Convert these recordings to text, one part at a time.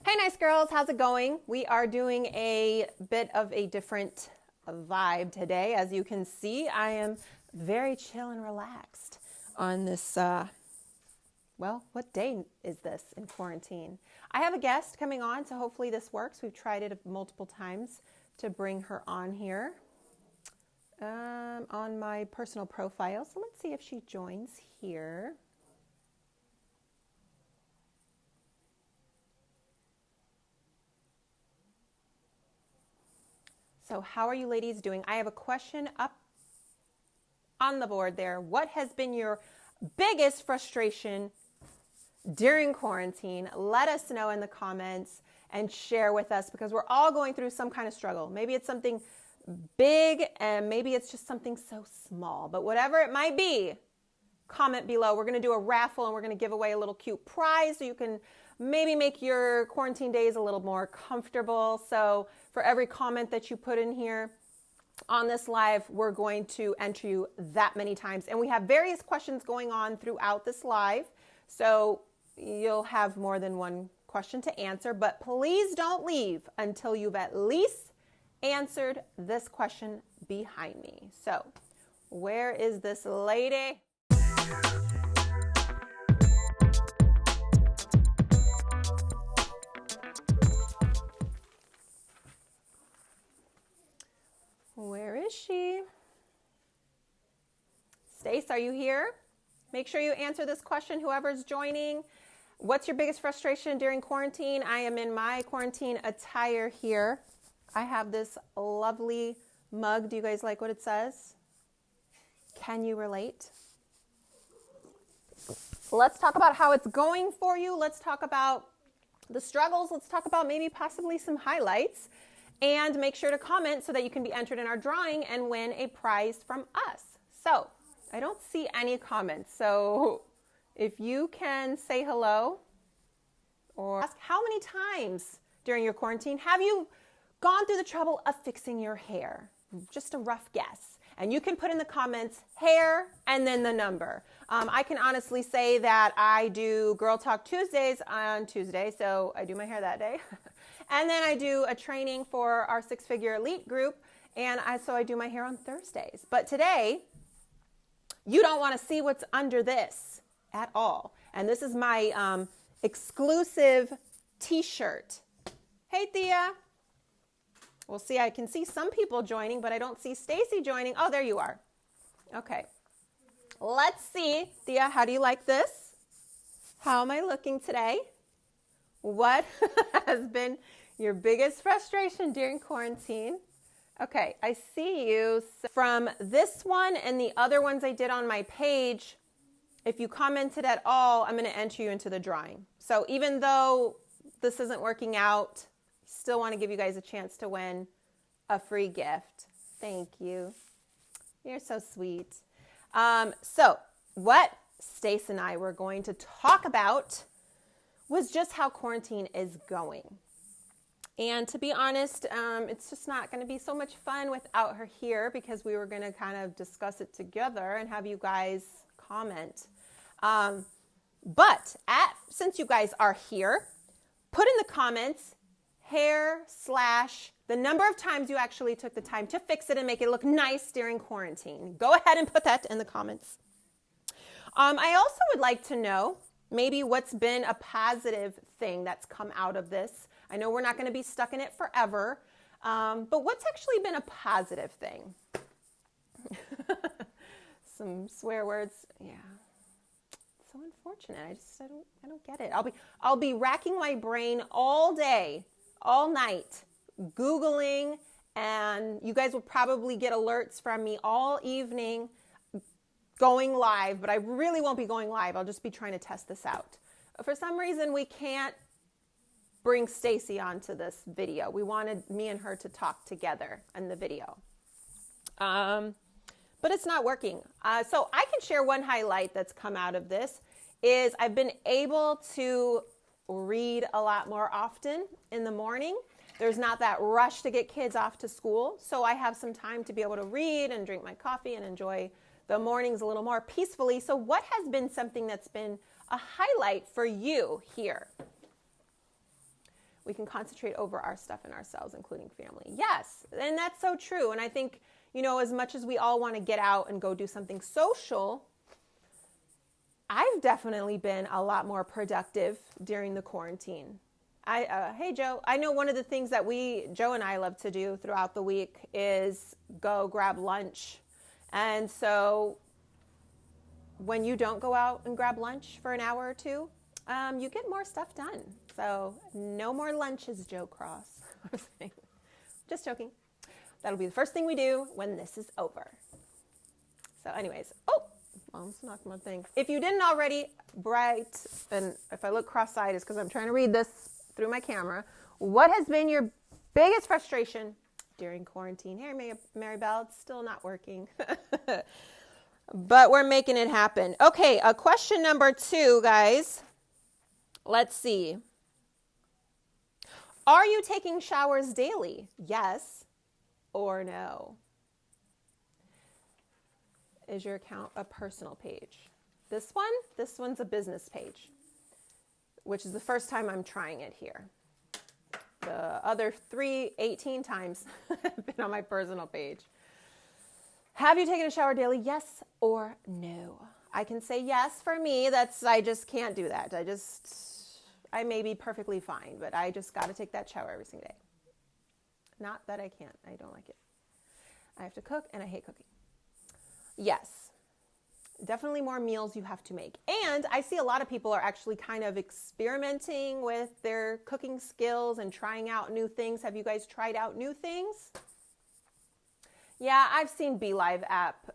Hey, nice girls, how's it going? We are doing a bit of a different vibe today. As you can see, I am very chill and relaxed on this, what day is this in quarantine? I have a guest coming on, so hopefully this works. We've tried it multiple times to bring her on here on my personal profile. So let's see if she joins here. So how are you ladies doing? I have a question up on the board there. What has been your biggest frustration during quarantine? Let us know in the comments and share with us, because we're all going through some kind of struggle. Maybe it's something big and maybe it's just something so small, but whatever it might be, comment below. We're going to do a raffle and we're going to give away a little cute prize so you can maybe make your quarantine days a little more comfortable. So for every comment that you put in here on this live, we're going to enter you that many times. And we have various questions going on throughout this live. So you'll have more than one question to answer, but please don't leave until you've at least answered this question behind me. So where is this lady? Where is she? Stace, are you here? Make sure you answer this question, whoever's joining. What's your biggest frustration during quarantine? I am in my quarantine attire here. I have this lovely mug. Do you guys like what it says? Can you relate? Let's talk about how it's going for you. Let's talk about the struggles. Let's talk about maybe possibly some highlights. And make sure to comment so that you can be entered in our drawing and win a prize from us. So I don't see any comments. So if you can say hello or ask, how many times during your quarantine have you gone through the trouble of fixing your hair? Just a rough guess. And you can put in the comments hair and then the number. I can honestly say that I do Girl Talk Tuesdays on Tuesday, so I do my hair that day. And then I do a training for our six-figure elite group, and so I do my hair on Thursdays. But today, you don't want to see what's under this at all. And this is my exclusive t-shirt. Hey, Thea. We'll see, I can see some people joining, but I don't see Stacy joining. Oh, there you are. Okay. Let's see. Thea, how do you like this? How am I looking today? What has been your biggest frustration during quarantine? Okay, I see you. From this one and the other ones I did on my page, if you commented at all, I'm going to enter you into the drawing. So even though this isn't working out, still want to give you guys a chance to win a free gift. Thank you. You're so sweet. So what Stace and I were going to talk about was just how quarantine is going. And to be honest, it's just not going to be so much fun without her here, because we were going to kind of discuss it together and have you guys comment. But since you guys are here, put in the comments hair / the number of times you actually took the time to fix it and make it look nice during quarantine. Go ahead and put that in the comments. I also would like to know maybe what's been a positive thing that's come out of this. I know we're not going to be stuck in it forever, but what's actually been a positive thing? Some swear words. Yeah. It's so unfortunate. I don't get it. I'll be racking my brain all day, all night, Googling, and you guys will probably get alerts from me all evening going live, but I really won't be going live. I'll just be trying to test this out. For some reason, we can't bring Stacy onto this video. We wanted me and her to talk together in the video. But it's not working. So I can share one highlight that's come out of this is I've been able to read a lot more often in the morning. There's not that rush to get kids off to school. So I have some time to be able to read and drink my coffee and enjoy the mornings a little more peacefully. So what has been something that's been a highlight for you here? We can concentrate over our stuff and ourselves, including family. Yes, and that's so true. And I think, as much as we all want to get out and go do something social, I've definitely been a lot more productive during the quarantine. Hey, Joe, I know one of the things that Joe and I love to do throughout the week is go grab lunch. And so when you don't go out and grab lunch for an hour or two, you get more stuff done. So no more lunches, Joe Cross. Just joking. That'll be the first thing we do when this is over. So anyways, almost knocked my thing. If you didn't already, and if I look cross-eyed, it's because I'm trying to read this through my camera. What has been your biggest frustration during quarantine? Hey, Mary Bell, it's still not working. But we're making it happen. Okay, question number 2, guys. Let's see. Are you taking showers daily? Yes or no? Is your account a personal page? This one's a business page, which is the first time I'm trying it here. The other 18 times have been on my personal page. Have you taken a shower daily? Yes or no? I can say yes for me. I just can't do that. I may be perfectly fine, but I just got to take that shower every single day. Not that I can't. I don't like it. I have to cook and I hate cooking. Yes. Definitely more meals you have to make. And I see a lot of people are actually kind of experimenting with their cooking skills and trying out new things. Have you guys tried out new things? Yeah, I've seen BeLive app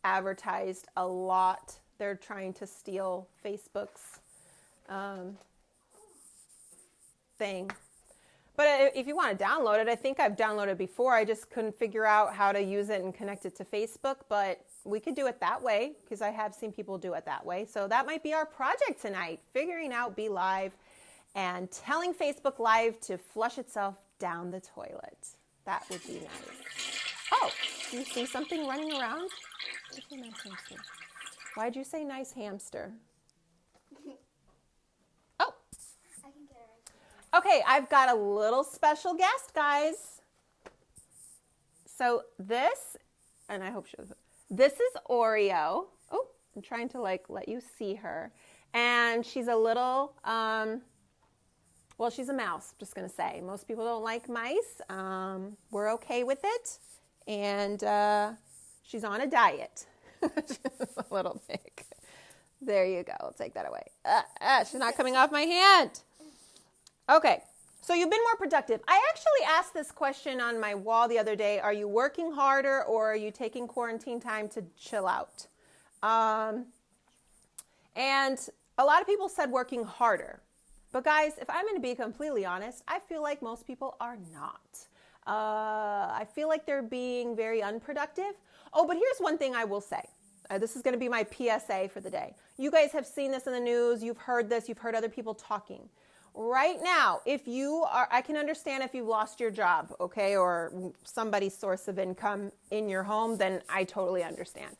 advertised a lot. They're trying to steal Facebook's thing. But if you want to download it, I think I've downloaded it before. I just couldn't figure out how to use it and connect it to Facebook. But we could do it that way because I have seen people do it that way. So that might be our project tonight, figuring out BeLive and telling Facebook Live to flush itself down the toilet. That would be nice. Oh, do you see something running around? Nice hamster. Why'd you say nice hamster? Oh. I can get it. Okay, I've got a little special guest, guys. So this, and I hope this is Oreo. Oh, I'm trying to let you see her. And she's a little, she's a mouse, just going to say. Most people don't like mice. We're okay with it. And she's on a diet. A little big. There you go. I'll take that away. She's not coming off my hand. Okay. So you've been more productive. I actually asked this question on my wall the other day. Are you working harder or are you taking quarantine time to chill out? And a lot of people said working harder. But guys, if I'm going to be completely honest, I feel like most people are not. I feel like they're being very unproductive. Oh, but here's one thing I will say. This is going to be my PSA for the day. You guys have seen this in the news. You've heard this. You've heard other people talking. Right now, I can understand if you've lost your job, okay, or somebody's source of income in your home, then I totally understand.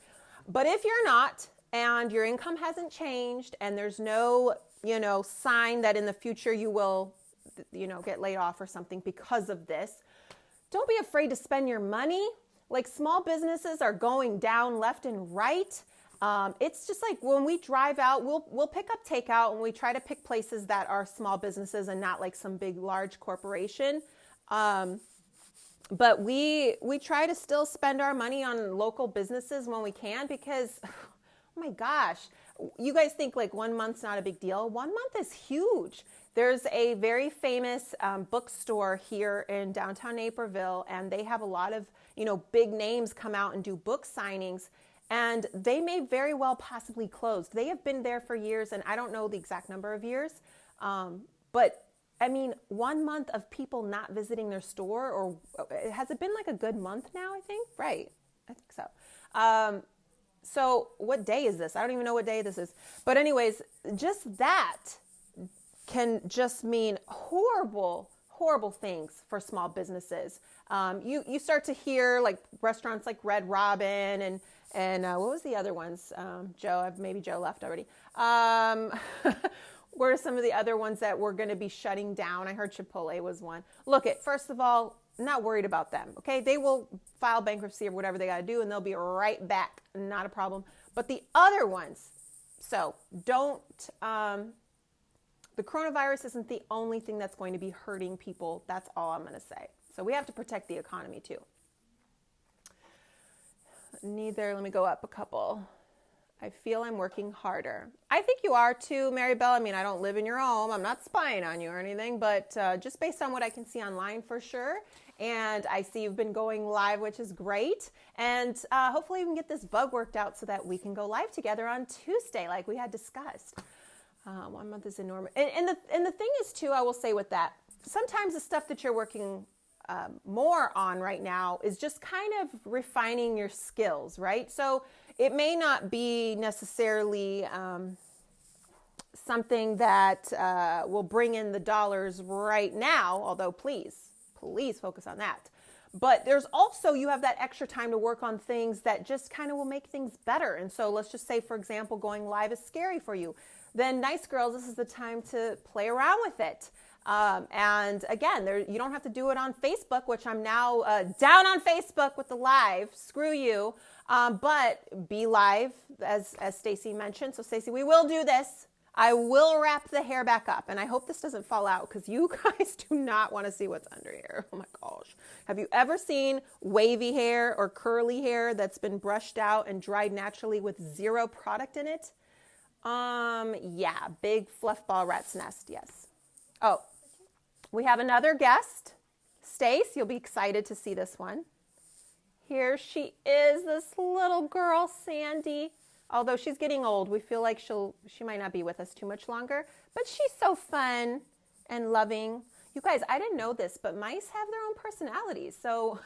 But if you're not, and your income hasn't changed, and there's no, sign that in the future you will, get laid off or something because of this, don't be afraid to spend your money. Like small businesses are going down left and right. It's just like when we drive out, we'll pick up takeout and we try to pick places that are small businesses and not like some big, large corporation. But we try to still spend our money on local businesses when we can because, oh my gosh, you guys think like 1 month's not a big deal. 1 month is huge. There's a very famous bookstore here in downtown Naperville, and they have a lot of, big names come out and do book signings, and they may very well possibly close. They have been there for years, and I don't know the exact number of years, but I mean, 1 month of people not visiting their store, or has it been like a good month now, I think? Right, I think so. So what day is this? I don't even know what day this is. But anyways, just that can just mean horrible, horrible things for small businesses. You start to hear like restaurants like Red Robin and what was the other ones? Maybe Joe left already. What are some of the other ones that we're going to be shutting down? I heard Chipotle was one. Look, first of all, not worried about them, okay? They will file bankruptcy or whatever they got to do, and they'll be right back. Not a problem. But the other ones, so don't, the coronavirus isn't the only thing that's going to be hurting people. That's all I'm going to say. So we have to protect the economy too. Let me go up a couple. I feel I'm working harder. I think you are too, Mary Bell. I mean, I don't live in your home. I'm not spying on you or anything, but just based on what I can see online for sure. And I see you've been going live, which is great. And hopefully we can get this bug worked out so that we can go live together on Tuesday, like we had discussed. 1 month is enormous. And the thing is too, I will say with that, sometimes the stuff that you're working more on right now is just kind of refining your skills, right? So it may not be necessarily something that will bring in the dollars right now, although please focus on that. But there's also, you have that extra time to work on things that just kind of will make things better. And so let's just say, for example, going live is scary for you. Then nice girls, this is the time to play around with it. And again, you don't have to do it on Facebook, which I'm now down on Facebook with the live. Screw you. But be live, as Stacy mentioned. So Stacy, we will do this. I will wrap the hair back up. And I hope this doesn't fall out because you guys do not want to see what's under here. Oh my gosh. Have you ever seen wavy hair or curly hair that's been brushed out and dried naturally with zero product in it? Yeah, big fluff ball rat's nest. Yes. Oh, we have another guest. Stace, you'll be excited to see this one. Here she is, this little girl, Sandy. Although she's getting old, we feel like she might not be with us too much longer, but she's so fun and loving. You guys, I didn't know this, but mice have their own personalities. So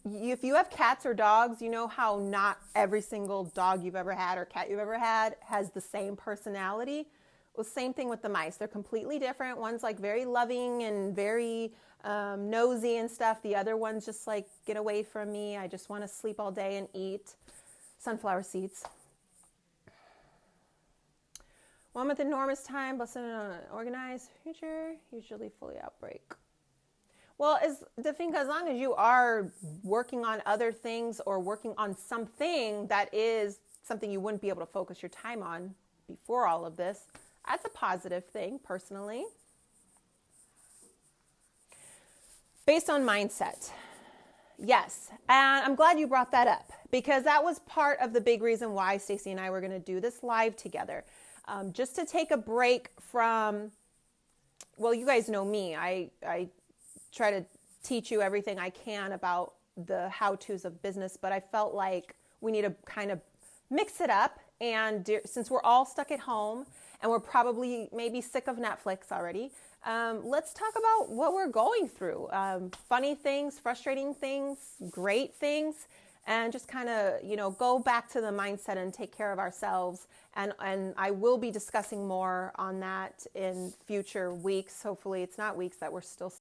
if you have cats or dogs, you know how not every single dog you've ever had or cat you've ever had has the same personality? Well, same thing with the mice. They're completely different. One's like very loving and very nosy and stuff. The other one's just like, get away from me. I just want to sleep all day and eat sunflower seeds. One with enormous time, blessed and organized future, usually fully outbreak. Well, Dafinka, as long as you are working on other things or working on something that is something you wouldn't be able to focus your time on before all of this, that's a positive thing, personally. Based on mindset. Yes, and I'm glad you brought that up because that was part of the big reason why Stacy and I were going to do this live together. Just to take a break from, well, you guys know me. I try to teach you everything I can about the how-tos of business, but I felt like we need to kind of mix it up. And since we're all stuck at home and we're probably maybe sick of Netflix already, let's talk about what we're going through. Funny things, frustrating things, great things, and just kind of, go back to the mindset and take care of ourselves. And I will be discussing more on that in future weeks. Hopefully it's not weeks that we're still